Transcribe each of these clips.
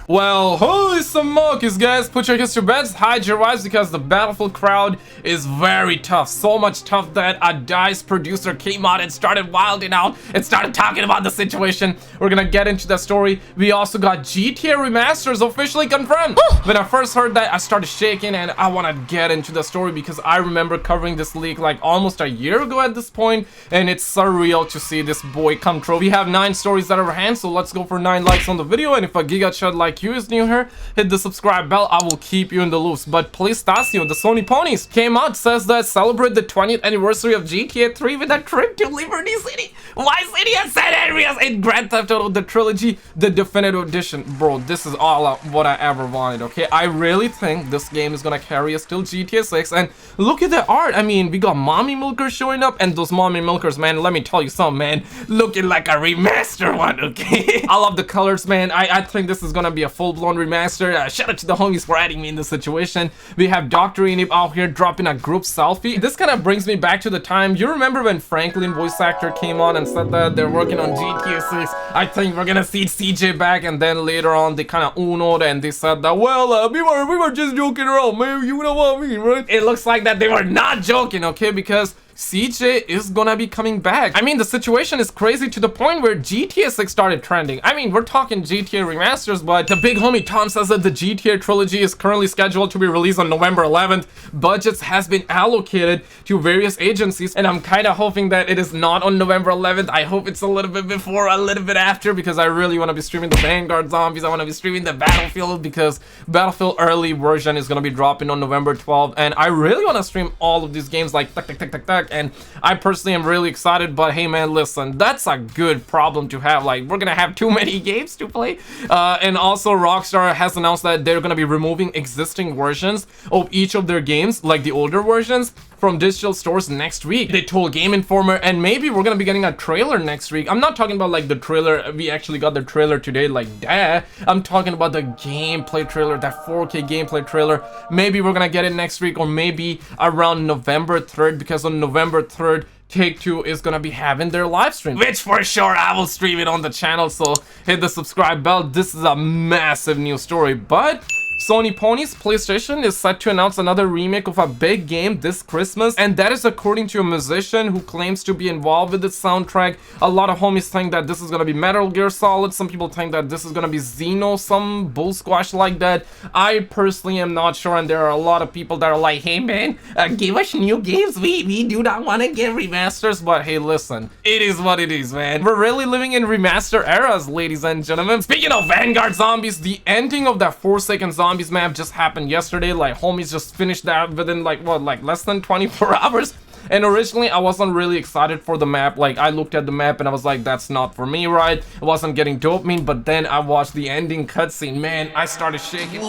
Well, holy smokes, guys, put your history bets, hide your wives, because the Battlefield crowd is very tough. So much tough that a DICE producer came out and started wilding out and started talking about the situation. We're gonna get into the story. We also got GTA remasters officially confirmed. When I first heard that, I started shaking, and I want to get into the story because I remember covering this leak like almost a year ago at this point, and it's surreal to see this boy come true. We have 9 stories at our hands, so let's go for 9 likes on the video. And if a gigachud like you is new here, hit the subscribe bell. I will keep you in the loops. But PlayStation, the Sony ponies, came out, says that celebrate the 20th anniversary of GTA 3 with a trip to Liberty City, Vice City, and San Andreas in Grand Theft Auto, the Trilogy, the definitive edition. Bro, this is all what I ever wanted, okay? I really think this game is gonna carry us till GTA 6. And look at the art. I mean, we got mommy milkers showing up, and those mommy milkers, man, let me tell you something, man, looking like a remaster one, okay? I love the colors, man. I think this is gonna be a full-blown remaster. Shout out to the homies for adding me in this situation. We have Dr. Enib out here dropping a group selfie. This kind of brings me back to the time, you remember when Franklin, voice actor, came on and said that they're working on GTA 6. I think we're gonna see CJ back, and then later on they kind of unoed and they said that, well, we were just joking around, man, you know what I mean, right? It looks like that they were not joking, okay, because CJ is gonna be coming back. I mean, the situation is crazy to the point where GTA 6 started trending. I mean, we're talking GTA remasters, but the big homie Tom says that the GTA trilogy is currently scheduled to be released on November 11th. Budgets has been allocated to various agencies, and I'm kind of hoping that it is not on November 11th. I hope it's a little bit before, a little bit after, because I really want to be streaming the Vanguard zombies. I want to be streaming the Battlefield, because Battlefield early version is gonna be dropping on November 12th, and I really want to stream all of these games like tuck, and I personally am really excited. But hey, man, listen, that's a good problem to have. Like, we're gonna have too many games to play. And also Rockstar has announced that they're gonna be removing existing versions of each of their games, like the older versions, from digital stores next week. They told Game Informer, and maybe we're gonna be getting a trailer next week. I'm not talking about like the trailer, we actually got the trailer today, like that. I'm talking about the gameplay trailer, that 4K gameplay trailer. Maybe we're gonna get it next week, or maybe around November 3rd, because on November 3rd, Take-Two is gonna be having their live stream, which for sure I will stream it on the channel, so hit the subscribe bell. This is a massive news story. But Sony Ponies, PlayStation is set to announce another remake of a big game this Christmas, and that is according to a musician who claims to be involved with the soundtrack. A lot of homies think that this is gonna be Metal Gear Solid. Some people think that this is gonna be Xeno, some bull squash like that. I personally am not sure, and there are a lot of people that are like, hey man, give us new games. We do not want to get remasters. But hey, listen, it is what it is, man. We're really living in remaster eras, ladies and gentlemen. Speaking of Vanguard zombies, the ending of that Forsaken Zombies map just happened yesterday. Like, homies just finished that within like what, like less than 24 hours. And originally I wasn't really excited for the map. Like, I looked at the map and I was like, that's not for me, right? I wasn't getting dopamine. But then I watched the ending cutscene, man, I started shaking.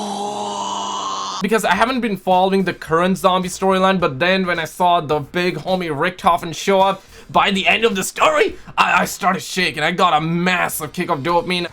Because I haven't been following the current zombie storyline, but then when I saw the big homie Richtofen show up by the end of the story, I started shaking. I got a massive kick of dopamine.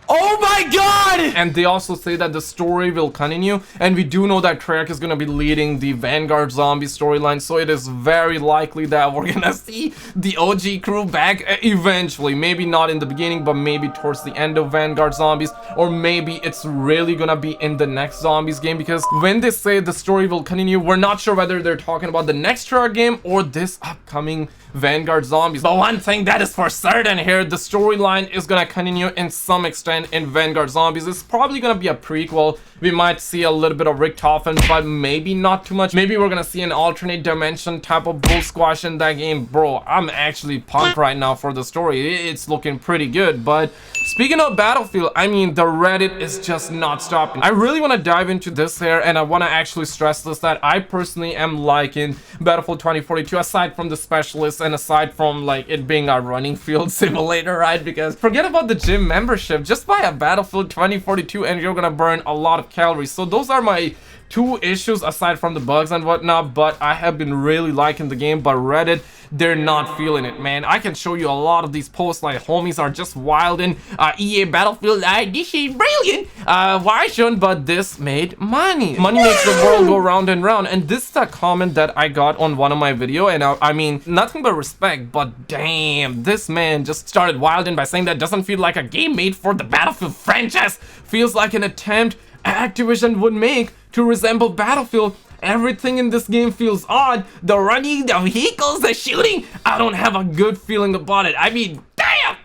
Oh my god! And they also say that the story will continue, and we do know that Treyarch is gonna be leading the Vanguard zombie storyline, so it is very likely that we're gonna see the OG crew back eventually. Maybe not in the beginning, but maybe towards the end of Vanguard zombies, or maybe it's really gonna be in the next zombies game, because when they say the story will continue, we're not sure whether they're talking about the next Treyarch game or this upcoming Vanguard zombies. But one thing that is for certain here, the storyline is gonna continue in some extent in Vanguard zombies. It's probably gonna be a prequel. We might see a little bit of Richtofen, but maybe not too much. Maybe we're gonna see an alternate dimension type of bull squash in that game. Bro, I'm actually pumped right now for the story. It's looking pretty good. But speaking of Battlefield, I mean, the Reddit is just not stopping. I really want to dive into this here, and I want to actually stress this, that I personally am liking Battlefield 2042, aside from the specialists and aside from like it being a running field simulator, right? Because forget about the gym membership, just buy a Battlefield 2042 and you're gonna burn a lot of calories. So those are my two issues aside from the bugs and whatnot, but I have been really liking the game. But Reddit, they're not feeling it, man. I can show you a lot of these posts, like homies are just wild in EA Battlefield, this is brilliant, why shouldn't, but this made money makes the world go round and round. And this is a comment that I got on one of my video, and I mean, nothing but respect, but damn, this man just started wilding by saying that doesn't feel like a game made for the Battlefield franchise, feels like an attempt Activision would make to resemble Battlefield. Everything in this game feels odd. The running, the vehicles, the shooting. I don't have a good feeling about it. I mean, damn!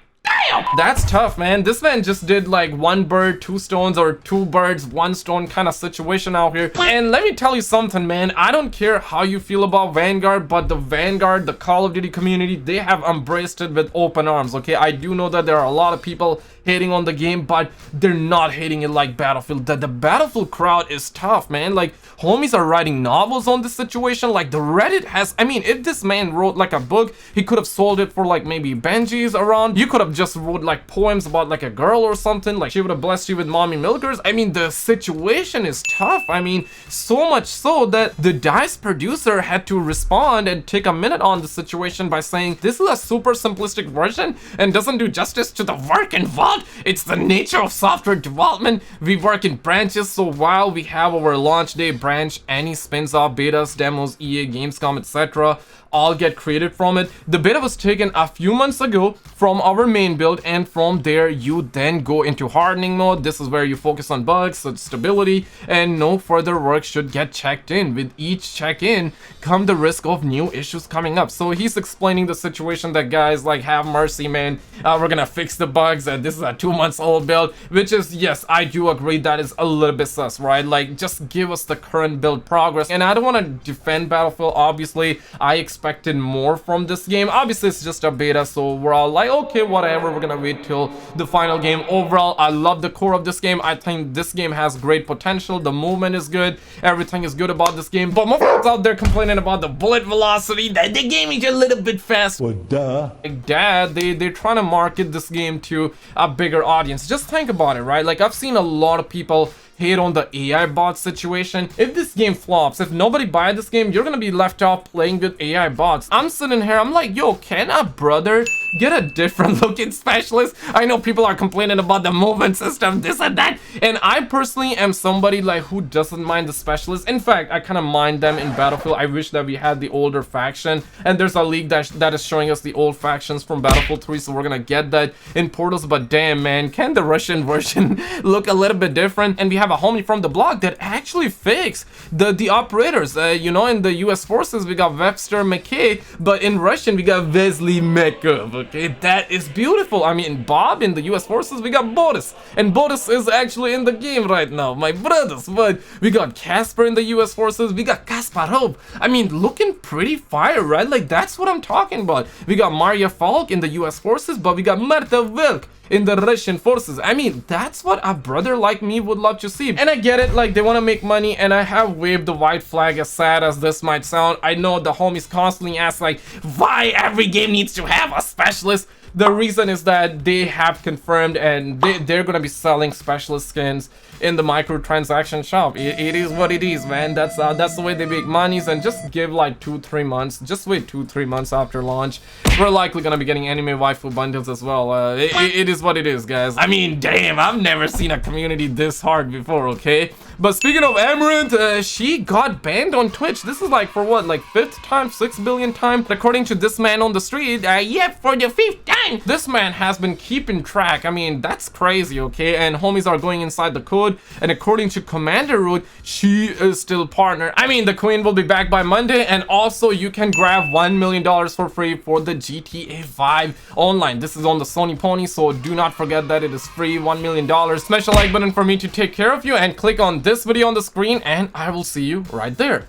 That's tough, man. This man just did like one bird, two stones, or two birds, one stone kind of situation out here. And let me tell you something, man. I don't care how you feel about Vanguard, but the Vanguard, the Call of Duty community, they have embraced it with open arms, okay? I do know that there are a lot of people hating on the game, but they're not hating it like Battlefield. The Battlefield crowd is tough, man. Like, homies are writing novels on this situation. Like, the Reddit has, I mean, if this man wrote like a book, he could have sold it for like maybe Benjis around. You could have just wrote like poems about like a girl or something, like she would have blessed you with mommy milkers. I mean, the situation is tough. I mean, so much so that the DICE producer had to respond and take a minute on the situation by saying this is a super simplistic version and doesn't do justice to the work involved. It's the nature of software development. We work in branches, so while we have our launch day branch, any spins off, betas, demos, EA, Gamescom, etc. all get created from it. The beta was taken a few months ago from our main build, and from there you then go into hardening mode. This is where you focus on bugs, so stability, and no further work should get checked in. With each check-in come the risk of new issues coming up. So he's explaining the situation that, guys, like, have mercy, man, we're gonna fix the bugs, and this is a 2 months old build, which is, yes, I do agree that is a little bit sus, right? Like, just give us the current build progress. And I don't want to defend Battlefield, obviously. I expected more from this game. Obviously, it's just a beta, so we're all like, okay, whatever, we're gonna wait till the final game. Overall, I love the core of this game. I think this game has great potential. The movement is good, everything is good about this game, but my friends out there complaining about the bullet velocity, that the game is a little bit fast. Well, duh. Like, dad, they're trying to market this game to a bigger audience. Just think about it, right? Like, I've seen a lot of people hate on the AI bot situation. If this game flops, if nobody buys this game, you're gonna be left out playing with AI bots. I'm sitting here, I'm like, yo, can a brother get a different looking specialist? I know people are complaining about the movement system, this and that, and I personally am somebody like who doesn't mind the specialists. In fact, I kind of mind them in Battlefield. I wish that we had the older faction, and there's a league that is showing us the old factions from Battlefield 3, so we're gonna get that in Portals. But damn, man, can the Russian version look a little bit different? And we have a homie from the blog that actually fixed the operators. You know, in the US forces we got Webster McKay, but in Russian we got Wesley Mekov. Okay, that is beautiful. I mean, Bob in the US forces, we got Boris, and Boris is actually in the game right now, my brothers. But we got Casper in the US forces, we got Kasparov. I mean, looking pretty fire, right? Like, that's what I'm talking about. We got Maria Falk in the US forces, but we got Marta Wilk in the Russian forces. I mean, that's what a brother like me would love to see. And I get it, like, they want to make money, and I have waved the white flag, as sad as this might sound. I know the homies constantly ask, like, why every game needs to have a specialist? The reason is that they have confirmed, and they're gonna be selling specialist skins in the microtransaction shop. It is what it is, man. That's the way they make monies. And just give like 2-3 months. Just wait 2-3 months after launch. We're likely gonna be getting anime waifu bundles as well. It is what it is, guys. I mean, damn, I've never seen a community this hard before, okay? But speaking of Amaranth, she got banned on Twitch. This is like, for what, like 5th time, 6 billion time? According to this man on the street, yep, for the 5th time. This man has been keeping track. I mean, that's crazy, okay? And homies are going inside the code, and according to Commander Root, she is still partner. I mean, the queen will be back by Monday, and also you can grab $1 million for free for the GTA 5 online. This is on the Sony Pony, so do not forget that it is free. $1 million. Smash the like button for me to take care of you, and click on this video on the screen, and I will see you right there.